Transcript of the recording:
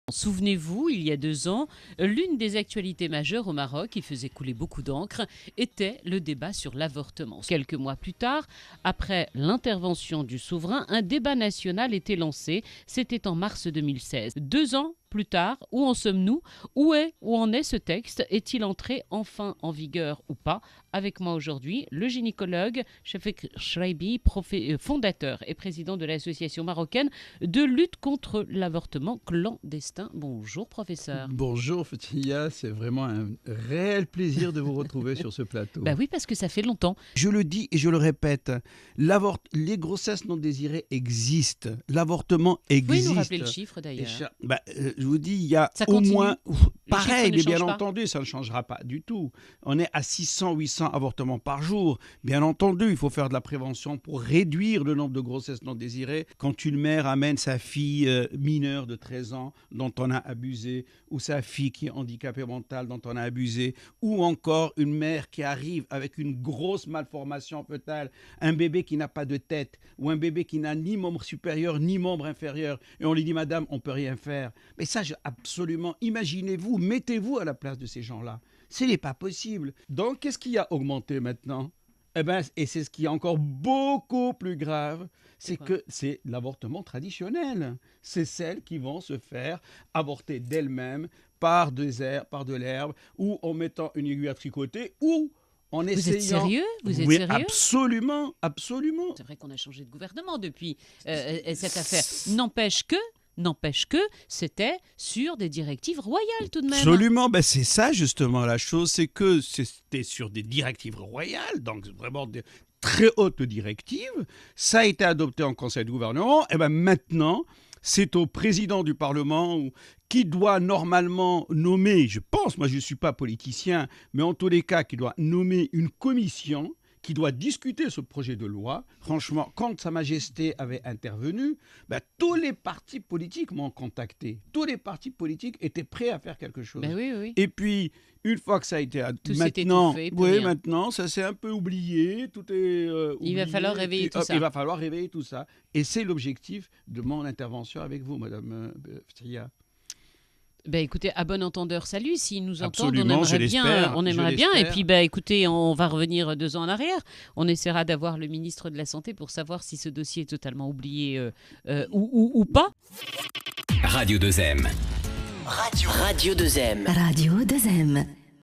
Souvenez-vous, il y a 2 ans, l'une des actualités majeures au Maroc qui faisait couler beaucoup d'encre était le débat sur l'avortement. Quelques mois plus tard, après l'intervention du souverain, un débat national était lancé. C'était en mars 2016. 2 ans plus tard, où en sommes-nous? Où en est ce texte? Est-il entré enfin en vigueur ou pas? Avec moi aujourd'hui, le gynécologue Chafik Shraibi, fondateur et président de l'association marocaine de lutte contre l'avortement clandestin. Bonjour professeur. Bonjour Fatia, c'est vraiment un réel plaisir de vous retrouver sur ce plateau. Bah oui, parce que ça fait longtemps. Je le dis et je le répète, les grossesses non désirées existent, l'avortement existe. Vous pouvez nous rappeler le chiffre d'ailleurs? Je vous dis, il y a Ça au continue? moins, pareil, mais bien changent pas? entendu, ça ne changera pas du tout. On est à 600-800 avortements par jour. Bien entendu, il faut faire de la prévention pour réduire le nombre de grossesses non désirées. Quand une mère amène sa fille mineure de 13 ans dont on a abusé, ou sa fille qui est handicapée mentale dont on a abusé, ou encore une mère qui arrive avec une grosse malformation fœtale, un bébé qui n'a pas de tête, ou un bébé qui n'a ni membre supérieur ni membre inférieur, et on lui dit « Madame, on ne peut rien faire ». Mais ça, absolument, imaginez-vous, mettez-vous à la place de ces gens-là. Ce n'est pas possible. Donc, qu'est-ce qui a augmenté maintenant ? Et c'est ce qui est encore beaucoup plus grave, c'est que c'est l'avortement traditionnel. C'est celles qui vont se faire avorter d'elles-mêmes par de l'herbe, ou en mettant une aiguille à tricoter, ou en essayant... Vous êtes sérieux? Vous êtes Oui, sérieux? absolument, absolument. C'est vrai qu'on a changé de gouvernement depuis cette affaire. N'empêche que c'était sur des directives royales tout de même. Absolument, c'est ça justement la chose, c'est que c'était sur des directives royales, donc vraiment des très hautes directives. Ça a été adopté en conseil de gouvernement, et maintenant c'est au président du Parlement qui doit normalement nommer, je pense, moi je ne suis pas politicien, mais en tous les cas qui doit nommer une commission qui doit discuter ce projet de loi. Franchement, quand Sa Majesté avait intervenu, tous les partis politiques m'ont contacté. Tous les partis politiques étaient prêts à faire quelque chose. Oui. Et puis, une fois que ça a été... Tout s'est étouffé, maintenant, ça s'est un peu oublié. Tout est oublié. Il va falloir réveiller tout ça. Il va falloir réveiller tout ça. Et c'est l'objectif de mon intervention avec vous, Madame Tria. Écoutez, à bon entendeur, salut. S'ils nous entendent, Absolument, on aimerait bien. Et puis, écoutez, on va revenir 2 ans en arrière. On essaiera d'avoir le ministre de la Santé pour savoir si ce dossier est totalement oublié ou pas. Radio 2M. Radio 2M. Radio 2M.